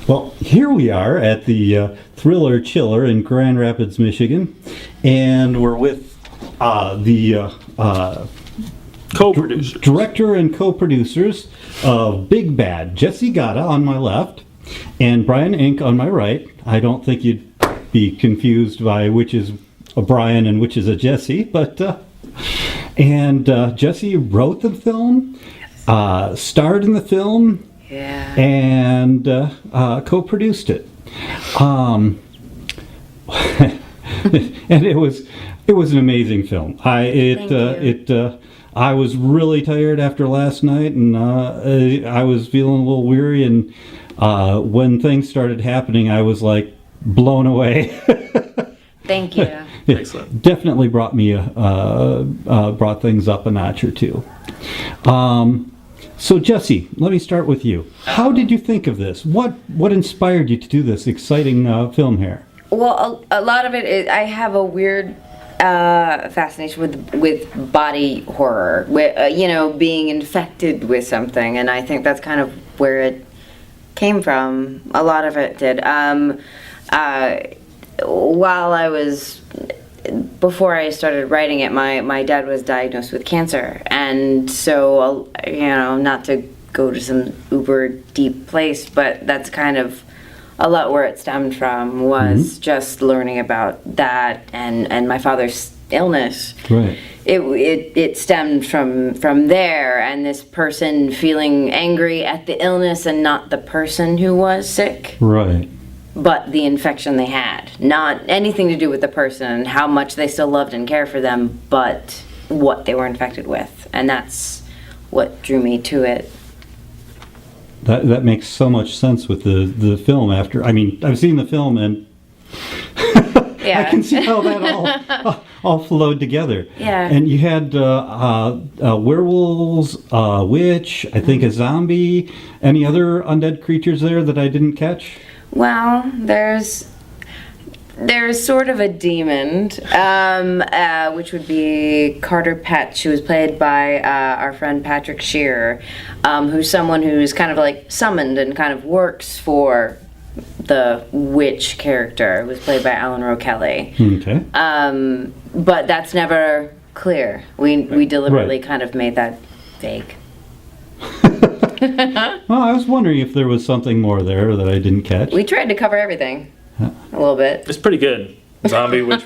Well, here we are at the Thriller Chiller in Grand Rapids, Michigan, and we're with the co-producers, director and co-producers of Big Bad, Jessi Gotta on my left, and Bryan Inc. on my right. I don't think you'd be confused by which is a Bryan and which is a Jessi, but and Jessi wrote the film, starred in the film. Yeah. And co-produced it, and it was an amazing film. I was really tired after last night, and I was feeling a little weary. And when things started happening, I was like blown away. Thank you. It Excellent. definitely brought things up a notch or two. So Jessi, let me start with you. How did you think of this? What inspired you to do this exciting film here? Well, a lot of it is, I have a weird fascination with body horror, with, being infected with something, and I think that's kind of where it came from. A lot of it did. Before I started writing it, my dad was diagnosed with cancer, and so, not to go to some uber deep place, but that's kind of a lot where it stemmed from, was just learning about that and my father's illness. Right. It stemmed from there, and this person feeling angry at the illness and not the person who was sick. Right. But the infection they had. Not anything to do with the person and how much they still loved and cared for them, but what they were infected with. And that's what drew me to it. That makes so much sense with the film after. I mean, I've seen the film and Yeah. I can see how that all flowed together. Yeah. And you had werewolves, a witch, I think a zombie. Any other undead creatures there that I didn't catch? Well, there's sort of a demon, which would be Carter Pett. She was played by our friend Patrick Shearer, who's someone who's kind of like summoned and kind of works for the witch character. It was played by Alan Rowe Kelly. Okay. But that's never clear. We deliberately kind of made that vague. Well, I was wondering if there was something more there that I didn't catch. We tried to cover everything a little bit. It's pretty good. Zombie, witch,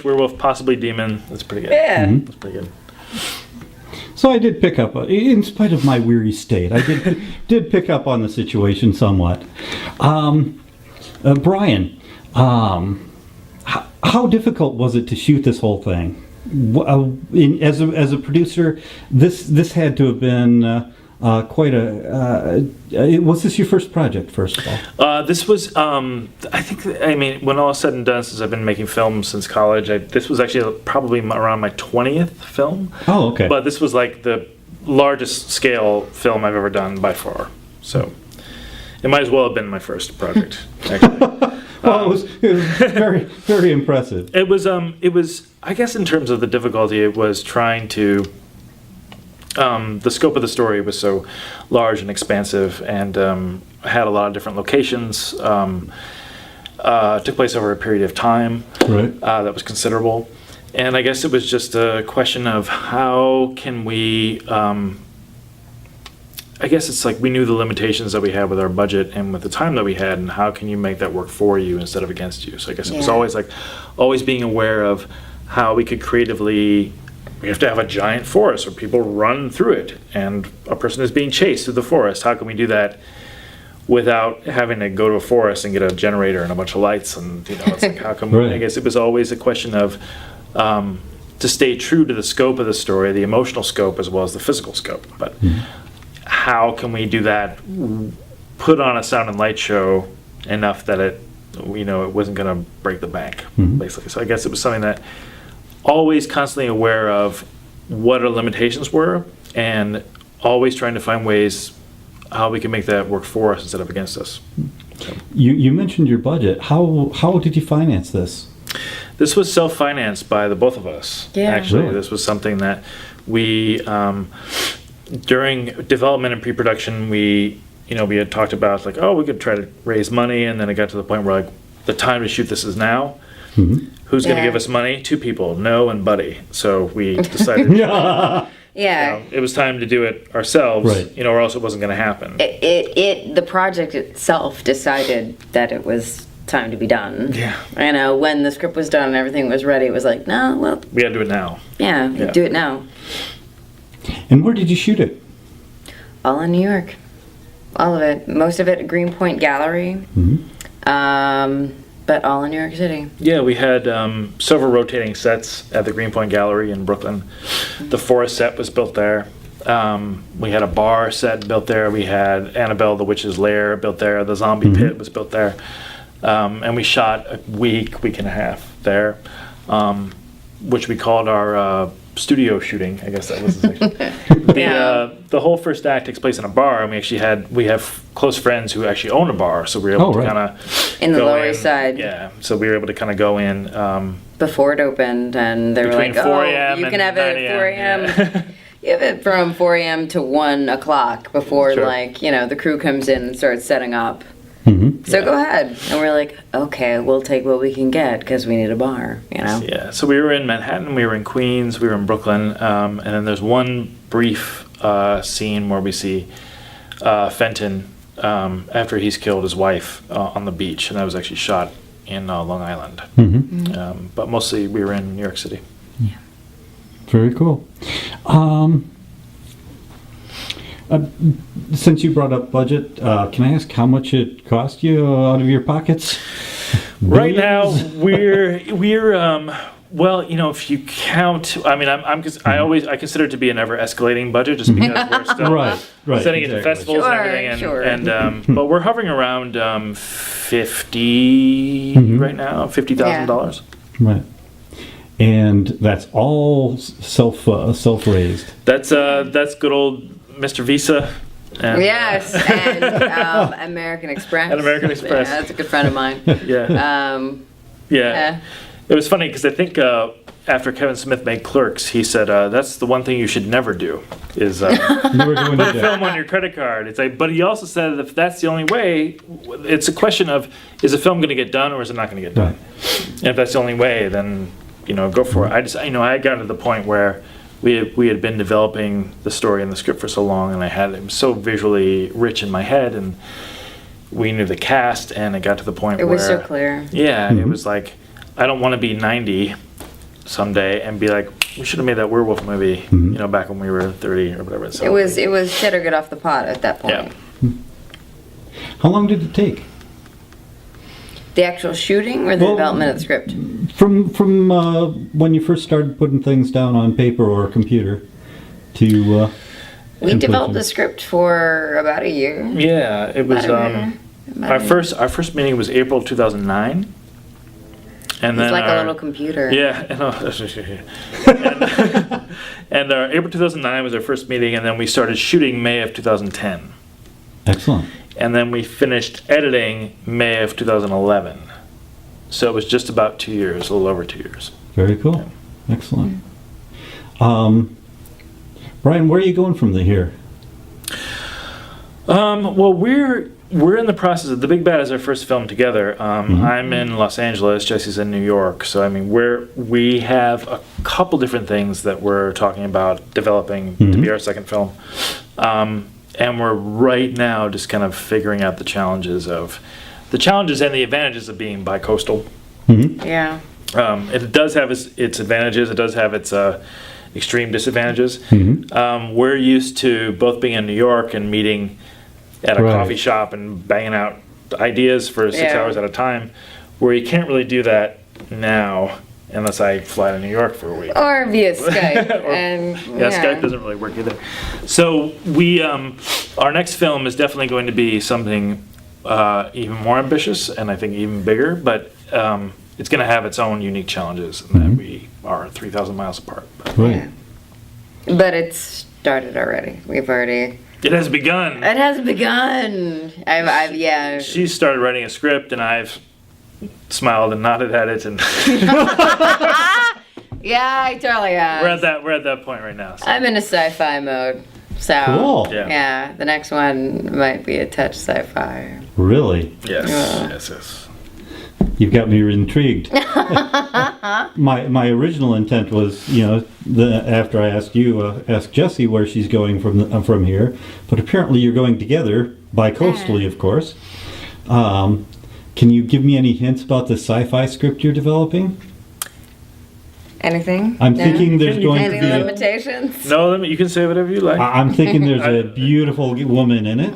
werewolf, possibly demon. That's pretty good. Yeah. That's pretty good. So I did pick up, in spite of my weary state, I did pick up on the situation somewhat. Bryan, how difficult was it to shoot this whole thing? As a producer, this had to have been quite a. Was this your first project, first of all? This was, when all is said and done, since I've been making films since college, this was actually probably around my 20th film. Oh, okay. But this was like the largest scale film I've ever done by far. So it might as well have been my first project, actually. Well, it was very, very impressive. It was, I guess in terms of the difficulty, it was trying to, the scope of the story was so large and expansive, and had a lot of different locations, took place over a period of time. Right. That was considerable. And I guess it was just a question of how can we, I guess it's like we knew the limitations that we had with our budget and with the time that we had, and how can you make that work for you instead of against you. So I guess it was always being aware of how we could creatively, we have to have a giant forest where people run through it and a person is being chased through the forest. How can we do that without having to go to a forest and get a generator and a bunch of lights? And it's like, how come? Right. I guess it was always a question of to stay true to the scope of the story, the emotional scope as well as the physical scope. But how can we do that, put on a sound and light show enough that it wasn't going to break the bank, basically. So I guess it was something that always constantly aware of what our limitations were, and always trying to find ways how we can make that work for us instead of against us. So. You mentioned your budget. How did you finance this? This was self-financed by the both of us. Yeah. Actually, Really? This was something that we, during development and pre-production, we we had talked about like, oh, we could try to raise money, and then it got to the point where like the time to shoot this is now. Who's going to Yeah. give us money? 2 people, No and Buddy. So we decided Yeah. it was time to do it ourselves, Right. or else it wasn't going to happen. The project itself decided that it was time to be done. Yeah. When the script was done and everything was ready, it was like, no, well, We got to do it now. yeah, Yeah. do it now. And where did you shoot it? All in New York. All of it. Most of it at Greenpoint Gallery. But all in New York City. Yeah, we had several rotating sets at the Greenpoint Gallery in Brooklyn. The Forest set was built there. We had a bar set built there. We had Annabelle the Witch's Lair built there. The Zombie Pit was built there. And we shot a week and a half there, which we called our studio shooting. I guess that was the section. The whole first act takes place in a bar, and we have close friends who actually own a bar, so we were able to kind of in the Lower East Side. Yeah, so we were able to kind of go in before it opened, and they were between like, 4 "Oh, a.m. you and can have 9 it at 4 a.m." Yeah. You have it from 4 a.m. to 1 o'clock before, Sure. the crew comes in and starts setting up. So go ahead, and we're like, "Okay, we'll take what we can get because we need a bar." Yeah, so we were in Manhattan, we were in Queens, we were in Brooklyn, and then there's one brief scene where we see Fenton after he's killed his wife on the beach, and that was actually shot in Long Island. But mostly we were in New York City. Very cool. Since you brought up budget, can I ask how much it cost you out of your pockets? Right now, we're well, if you count, I mean, I consider it to be an ever escalating budget just because we're still Right, setting it to exactly. festivals and everything, Sure. and but we're hovering around 50 right now, $50,000. Right. And that's all self-raised. That's good old Mr. Visa. And, Yes, and American Express. And American Express. Yeah, that's a good friend of mine. Yeah. Yeah. It was funny because I think after Kevin Smith made Clerks, he said that's the one thing you should never do is You were going to put film on your credit card. It's like, but he also said that if that's the only way, it's a question of is a film going to get done or is it not going to get done? And if that's the only way, then go for it. I got to the point where we had been developing the story and the script for so long, and I had it so visually rich in my head, and we knew the cast, and it got to the point It where was so clear. Yeah, it was like I don't want to be 90 someday and be like, we should have made that werewolf movie, back when we were 30 or whatever. So It was shit or get off the pot at that point. Yeah. How long did it take? The actual shooting or the Well, development of the script? From when you first started putting things down on paper or a computer to We completion? developed the script for about a year. Yeah, it was About our first meeting was April 2009. And It's then like a little computer. Yeah, and our April 2009 was our first meeting, and then we started shooting May of 2010. Excellent. And then we finished editing May of 2011. So it was just about 2 years, a little over 2 years. Very cool. Excellent. Bryan, where are you going from here? Well, we're in the process of The Big Bad is our first film together. I'm in Los Angeles, Jesse's in New York. So I mean, we have a couple different things that we're talking about developing to be our second film. And we're right now just kind of figuring out the challenges and the advantages of being bi-coastal. Yeah. It does have its advantages. It does have its extreme disadvantages. We're used to both being in New York and meeting at a coffee shop and banging out ideas for 6 hours at a time, where you can't really do that now unless I fly to New York for a week. Or via Skype. Skype doesn't really work either. So our next film is definitely going to be something even more ambitious and I think even bigger, but it's going to have its own unique challenges in that we are 3,000 miles apart. Right. But it's started already. It has begun. It has begun. I've She started writing a script, and I've smiled and nodded at it, and Yeah, I totally have. we're at that point right now. So. I'm in a sci-fi mode. So Cool. yeah, the next one might be a touch sci-fi. Really? Yes, Yeah. yes. You've got me intrigued. My original intent was, after I asked you, ask Jessi where she's going from here, but apparently you're going together, bi-coastally, of course. Can you give me any hints about the sci-fi script you're developing? Anything? I'm thinking there's going to Any be. limitations? No, you can say whatever you like. I'm thinking there's a beautiful woman in it.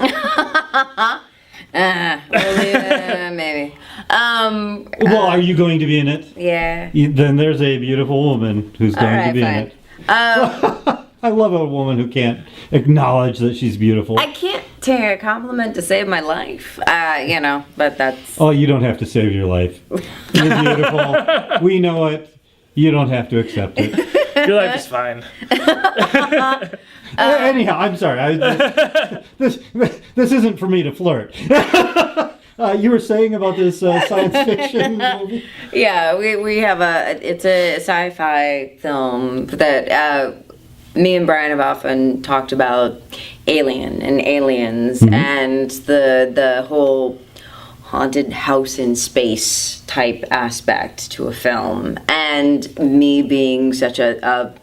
Maybe. Well, are you going to be in it? Yeah. Then there's a beautiful woman who's All going to right, be in fine. it. I love a woman who can't acknowledge that she's beautiful. I can't take a compliment to save my life, but that's... Oh, you don't have to save your life. You're beautiful. We know it. You don't have to accept it. Your life is fine. Anyhow, I'm sorry. This isn't for me to flirt. You were saying about this science fiction movie? Yeah, we have it's a sci-fi film that me and Bryan have often talked about Alien and aliens and the whole haunted house in space type aspect to a film, and me being such a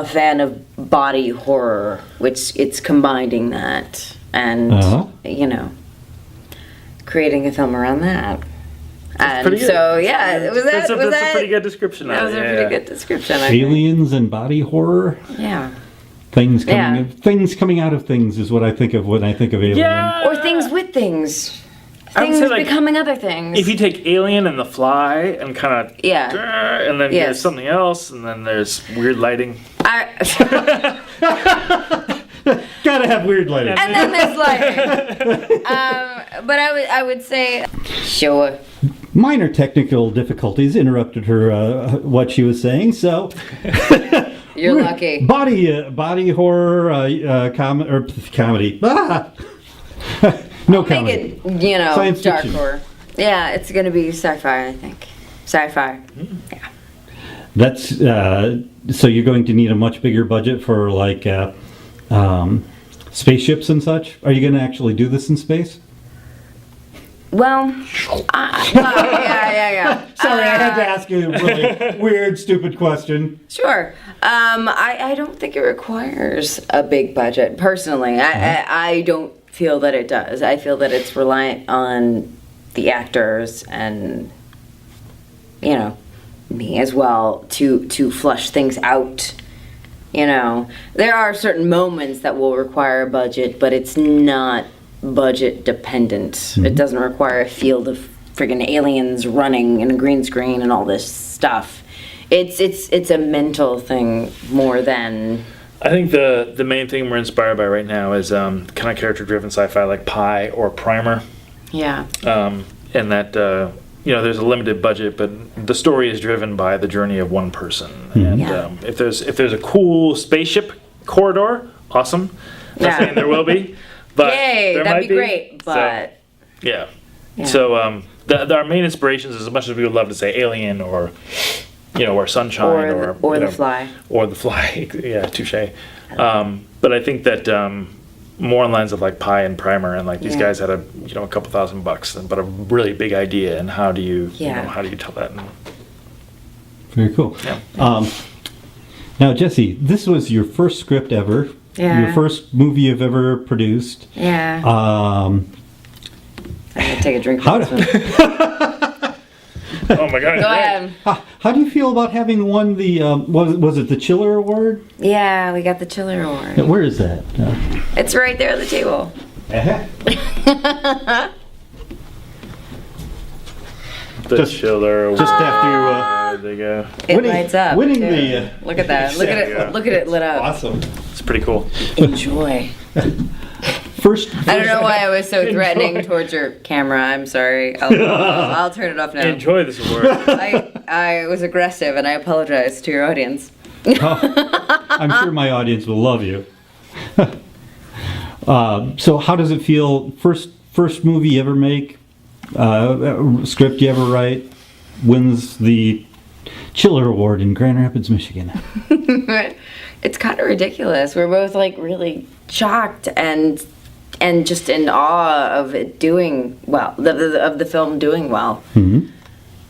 fan of body horror, which it's combining that and creating a film around that. And pretty good. so yeah, That's a pretty good description. That was a pretty good description. I think. Aliens and body horror? Yeah. Things coming out of things is what I think of when I think of Alien. Yeah. Or things with things. I would Things say, like, becoming other things. If you take Alien and The Fly and kind of and then Yes. there's something else, and then there's weird lighting. Gotta have weird lighting. And then there's lighting. But I would say, sure. Minor technical difficulties interrupted her what she was saying. So You're lucky. body horror comedy. No comedy. Make it, Science dark fiction. horror. Yeah, it's gonna be sci-fi, I think. Sci-fi. Yeah. That's so you're going to need a much bigger budget for like spaceships and such. Are you going to actually do this in space? Well, yeah. Sorry, I had to ask you a really weird, stupid question. Sure. I don't think it requires a big budget, personally. I don't feel that it does. I feel that it's reliant on the actors and, me as well to flush things out. There are certain moments that will require a budget, but it's not budget dependent. It doesn't require a field of friggin' aliens running and a green screen and all this stuff. It's a mental thing more than... I think the main thing we're inspired by right now is kind of character-driven sci-fi like Pi or Primer. Yeah. And that there's a limited budget, but the story is driven by the journey of one person. And Yeah. if there's a cool spaceship corridor, awesome. I'm not saying there will be, but Yay, there that'd might be great, So, but... yeah. Yeah. So our main inspirations, as much as we would love to say Alien or or Sunshine Or The Fly. or The Fly, yeah, touche. But I think that more on lines of like Pi and Primer, and like these guys had a couple $1,000, but a really big idea, and how do you how do you tell that? Very cool. Yeah. Now, Jessi, this was your first script ever. Yeah. Your first movie you've ever produced. Yeah. Um, I'm gonna take a drink. how, From this one. Oh my God! Go ahead. how do you feel about having won the was it the Chiller Award? Yeah, we got the Chiller Award. Where is that? It's right there on the table. The Just- Chiller. Just after there you go. It lights up. winning too. the Look at that. Look at it. Yeah. Look at it lit up. awesome It's pretty cool. Enjoy. first. I don't know why I was so threatening towards your camera. I'm sorry. I'll turn it off now. Enjoy this award. I was aggressive and I apologize to your audience. I'm sure my audience will love you. So how does it feel? First movie you ever make, script you ever write, wins the Chiller Award in Grand Rapids, Michigan. It's kind of ridiculous. We're both like really shocked and just in awe of it doing well, of the film doing well. Mm-hmm.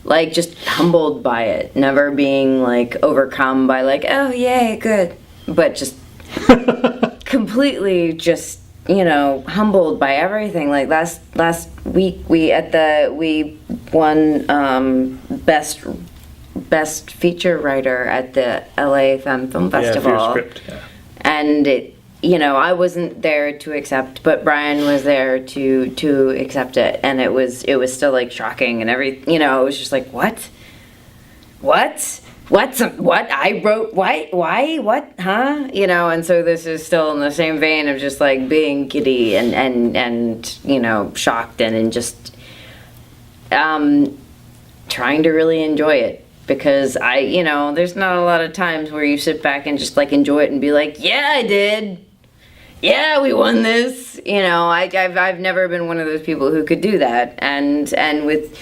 Like just humbled by it, never being like overcome by like, oh yay, good, but just completely just, you know, humbled by everything. Like last week we won best feature writer at the LA Film Festival. Yeah, for your script. Yeah. And it, you know, I wasn't there to accept, but Bryan was there to accept it, and it was still like shocking and you know, it was just like what I wrote, why, what, huh, you know, and so this is still in the same vein of just like being giddy and you know, shocked and just trying to really enjoy it. Because you know, there's not a lot of times where you sit back and just like enjoy it and be like, yeah, I did. Yeah, we won this. You know, I've never been one of those people who could do that. And with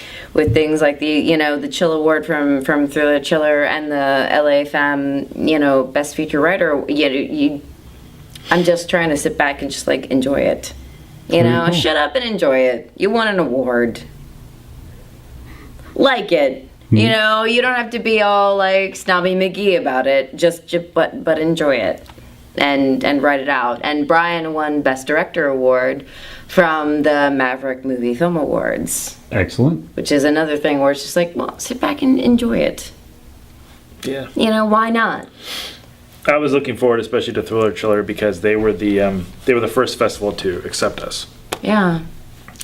things like the, you know, the Chill Award from Thriller Chiller and the LA Fam, you know, Best Feature Writer, I'm just trying to sit back and just like enjoy it. You know, cool. Shut up and enjoy it. You won an award. Like it. You know, you don't have to be all like snobby McGee about it. But enjoy it and write it out. And Bryan won Best Director Award from the Maverick Movie Film Awards. Excellent. Which is another thing where it's just like, well, sit back and enjoy it. Yeah. You know, why not? I was looking forward, especially to Thriller Chiller, because they were the first festival to accept us. Yeah.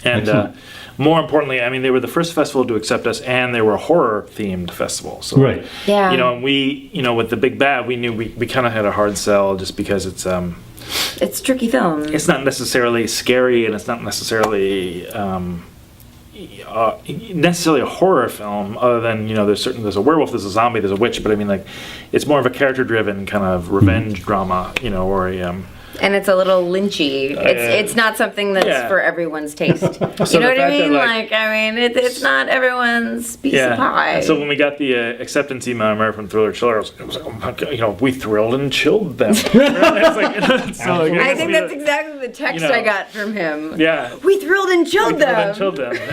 And more importantly, I mean, they were the first festival to accept us, and they were a horror-themed festival. So, right. Yeah. You know, and we, you know, with the Big Bad, we knew we kind of had a hard sell just because it's a tricky film. It's not necessarily scary, and it's not necessarily necessarily a horror film. Other than, you know, there's a werewolf, there's a zombie, there's a witch, but I mean, like, it's more of a character-driven kind of revenge drama, you know, or a And it's a little lynchy. It's not something that's for everyone's taste. You know what I mean? Like, I mean, it's not everyone's piece of pie. And so when we got the acceptance email from Thriller Chiller, it was like, oh my God, you know, we thrilled and chilled them. I think that's exactly the text I got from him. Yeah. We thrilled and chilled them.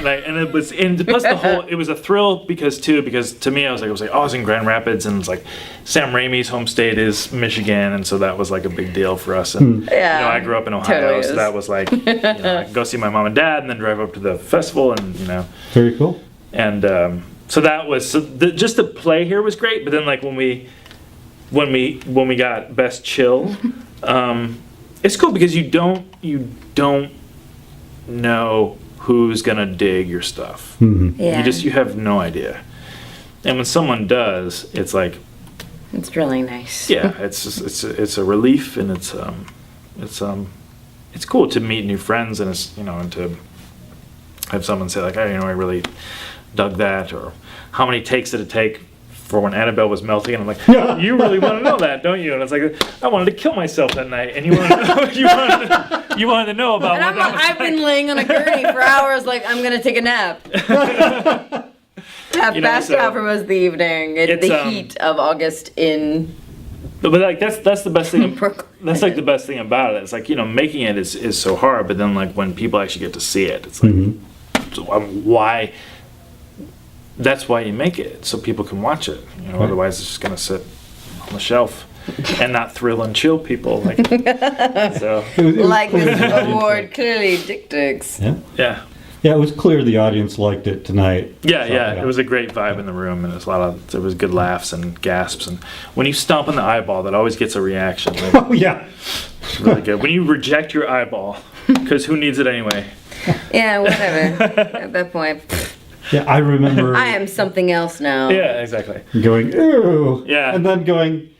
And it was, and plus the whole, it was a thrill because to me, I was like, oh, I was in Grand Rapids, and it's like Sam Raimi's home state is Michigan, and so that was like a big deal for us. And you know, I grew up in Ohio, totally so that was like, you know, I go see my mom and dad, and then drive up to the festival, and you know. Very cool. And so that was just the play here was great, but then like when we got Best Chill, it's cool because you don't know who's gonna dig your stuff. Mm-hmm. Yeah. You have no idea, and when someone does, it's like. It's really nice. Yeah, it's a relief, and it's cool to meet new friends, and it's, you know, and to have someone say like, hey, you know, I really dug that, or how many takes did it take for when Annabelle was melting, and I'm like, you really want to know that, don't you? And it's like, I wanted to kill myself that night, and you wanted to know about. And I've been laying on a gurney for hours, like I'm gonna take a nap. Have passed out for most of the evening in the heat of August in. But like that's the best thing. That's like the best thing about it. It's like, you know, making it is so hard, but then like when people actually get to see it, it's like, why? That's why you make it, so people can watch it. You know, otherwise it's just gonna sit on the shelf and not thrill and chill people. Like, so. Like this award clearly dictates. Yeah. Yeah, it was clear the audience liked it tonight. Yeah. It was a great vibe in the room, and there was good laughs and gasps. And when you stomp on the eyeball, that always gets a reaction. Like, Oh, yeah. it's really good. When you reject your eyeball, because who needs it anyway? Yeah, whatever. At that point, Yeah, I remember I am something else now. Yeah, exactly. going, ooh. Yeah. And then going,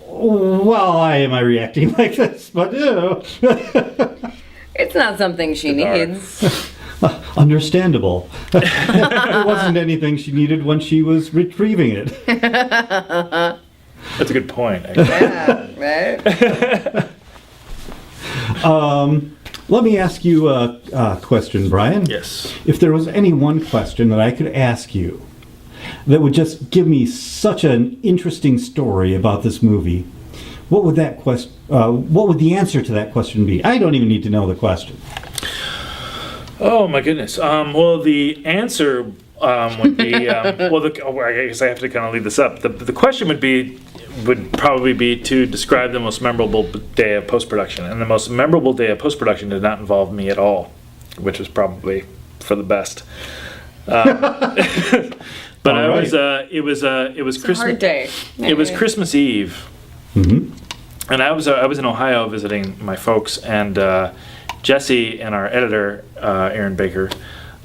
why am I reacting like this? But ew. It's not something she needs. Understandable. It wasn't anything she needed when she was retrieving it. That's a good point, actually. Yeah, right? Let me ask you a question, Bryan. Yes. If there was any one question that I could ask you that would just give me such an interesting story about this movie, what would what would the answer to that question be? I don't even need to know the question. Oh my goodness. Well, the answer would be I guess I have to kind of lead this up. The question would probably be to describe the most memorable day of post-production, and the most memorable day of post-production did not involve me at all, which was probably for the best. But it was Christmas. Hard day. It was Christmas Eve, and I was in Ohio visiting my folks, and Jessi and our editor Aaron Baker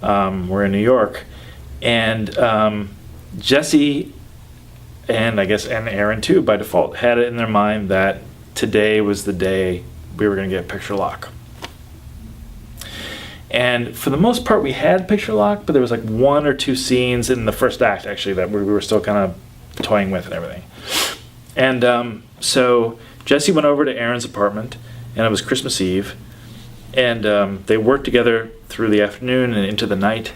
were in New York, and Jessi and Aaron too by default had it in their mind that today was the day we were going to get picture lock. And for the most part, we had picture lock, but there was like one or two scenes in the first act, actually, that we were still kind of toying with and everything. And so Jessi went over to Aaron's apartment, and it was Christmas Eve. And they worked together through the afternoon and into the night.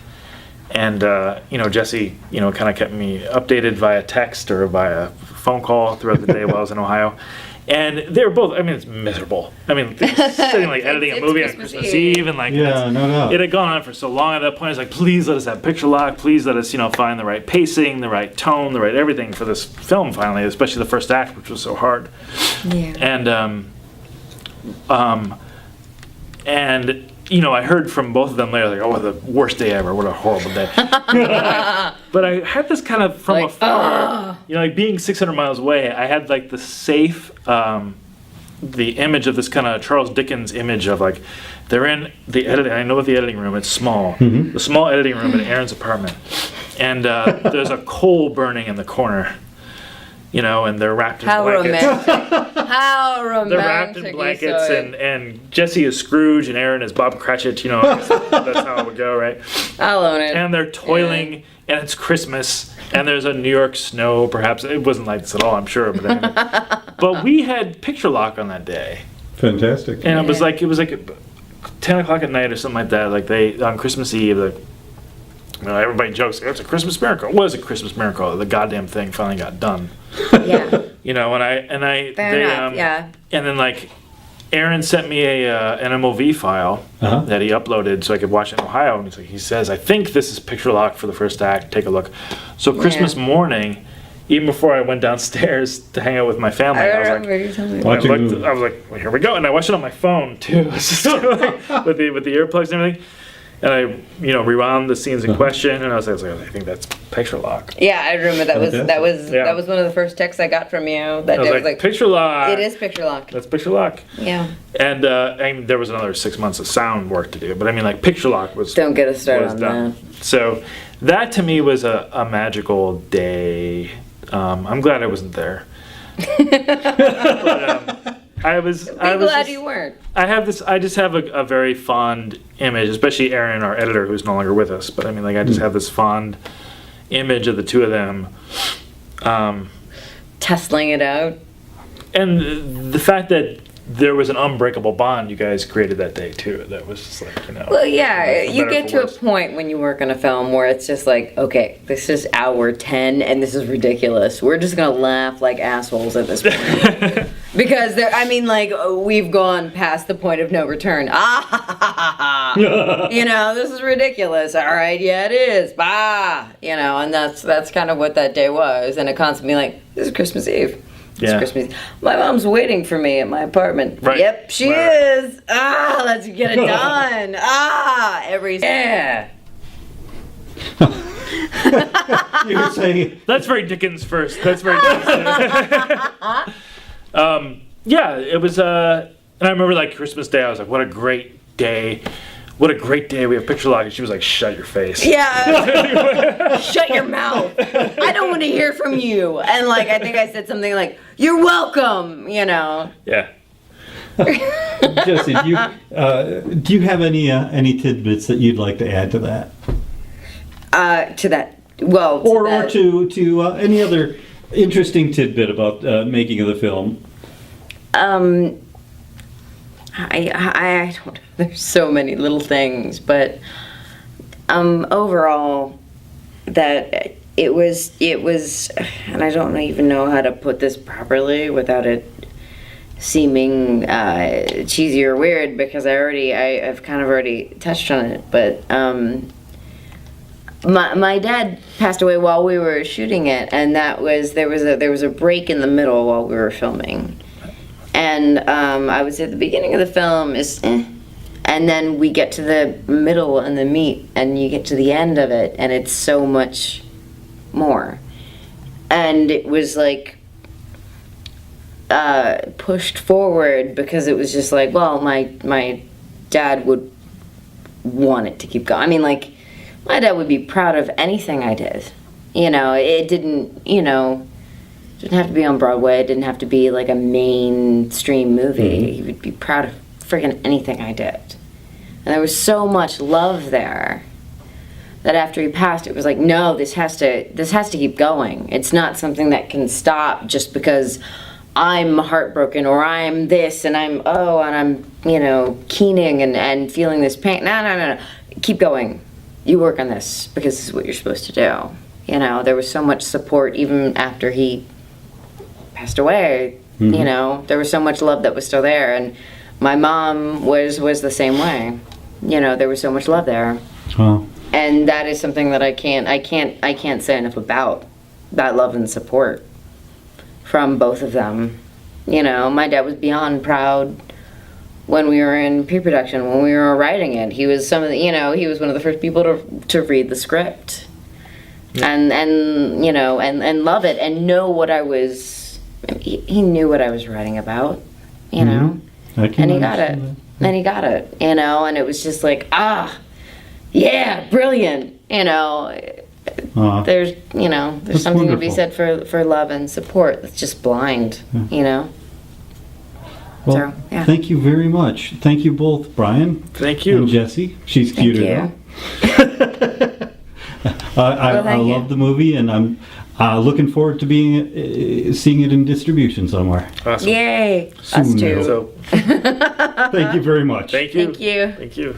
And, Jessi, kind of kept me updated via text or via phone call throughout the day while I was in Ohio. And they were both, it's miserable. Sitting editing a movie on Christmas Eve and Yeah, no doubt. it had gone on for so long at that point. I was like, please let us have picture lock. Please let us, find the right pacing, the right tone, the right everything for this film finally, especially the first act, which was so hard. Yeah. And I heard from both of them later, like, oh, the worst day ever. What a horrible day. But I had this kind of from afar, being 600 miles away, I had like the safe, the image of this kind of Charles Dickens image of like, they're in the editing, I know the editing room, it's small, the small editing room in Aaron's apartment. And there's a coal burning in the corner. And they're wrapped in blankets. How romantic. They're wrapped in blankets, and Jessi is Scrooge, and Aaron is Bob Cratchit. That's how it would go, right? I'll own it. And they're toiling, and it's Christmas, and there's a New York snow, perhaps. It wasn't like this at all, I'm sure. But we had picture lock on that day. Fantastic. And it was like 10 o'clock at night or something like that. Like on Christmas Eve, everybody jokes, it's a Christmas miracle. It was a Christmas miracle. The goddamn thing finally got done. Yeah. And then Aaron sent me an MOV file that he uploaded so I could watch it in Ohio. And he says, I think this is picture lock for the first act. Take a look. So Christmas morning, even before I went downstairs to hang out with my family, I was like, well, here we go. And I watched it on my phone too, with the earplugs and everything. And I, rewound the scenes in question, and I was like, I think that's picture lock. Yeah, I remember that was one of the first texts I got from you that day. I was like, picture lock. It is picture lock. That's picture lock. Yeah. And there was another 6 months of sound work to do, but picture lock was. Don't get us started on done. that. So that to me was a magical day. I'm glad I wasn't there. But, I'm glad you weren't. I just have a very fond image, especially Aaron, our editor, who's no longer with us. But I just have this fond image of the two of them. Tussling it out. And the fact that there was an unbreakable bond you guys created that day, too. That was just Well, yeah, you get to a point when you work on a film where it's just like, okay, this is hour 10 and this is ridiculous. We're just going to laugh like assholes at this point. Because, we've gone past the point of no return. This is ridiculous. All right, yeah, it is. And that's kind of what that day was. And it constantly this is Christmas Eve. It's Christmas. My mom's waiting for me at my apartment. Right. Yep, she is. Let's get it done. Yeah. You were saying that's very Dickens first. That's very Dickens. It was. And I remember Christmas Day. I was like, what a great day. What a great day. We have picture lock. And she was like, shut your face. Yeah. Shut your mouth. I don't want to hear from you. And I think I said something like, you're welcome, Yeah. Jessi, do you have any tidbits that you'd like to add to that? Or to any other interesting tidbit about making of the film? I don't know. There's so many little things, but overall, that and I don't even know how to put this properly without it seeming cheesy or weird, because I've kind of already touched on it, but my dad passed away while we were shooting it, and there was a break in the middle while we were filming, and I would say the beginning of the film is and then we get to the middle and the meat, and you get to the end of it, and it's so much more. And it was like pushed forward because it was just like, well, my dad would want it to keep going. I mean, like, my dad would be proud of anything I did. You know, it didn't have to be on Broadway. It didn't have to be like a mainstream movie. He would be proud of friggin' anything I did. And there was so much love there that after he passed, it was like, no, this has to keep going. It's not something that can stop just because I'm heartbroken or I'm this and I'm keening and feeling this pain. No. Keep going. You work on this because this is what you're supposed to do. You know, there was so much support even after he passed away. Mm-hmm. You know, there was so much love that was still there, and my mom was the same way. You know, there was so much love there. Wow. And that is something that I can't say enough about, that love and support from both of them. You know, my dad was beyond proud when we were in pre-production, when we were writing it. He was he was one of the first people to read the script. Yeah. and love it and know what I was. He knew what I was writing about, you know. And he got it. And he got it, you know, and it was just like, yeah, brilliant, you know. There's something wonderful to be said for love and support. It's just blind, you know. Well, so, yeah. Thank you very much. Thank you both, Bryan. Thank you. And Jessi. She's cuter now. I love the movie, and I'm looking forward to seeing it in distribution somewhere. Awesome. Yay! Soon. Us too. So, Thank you very much. Thank you. Thank you. Thank you.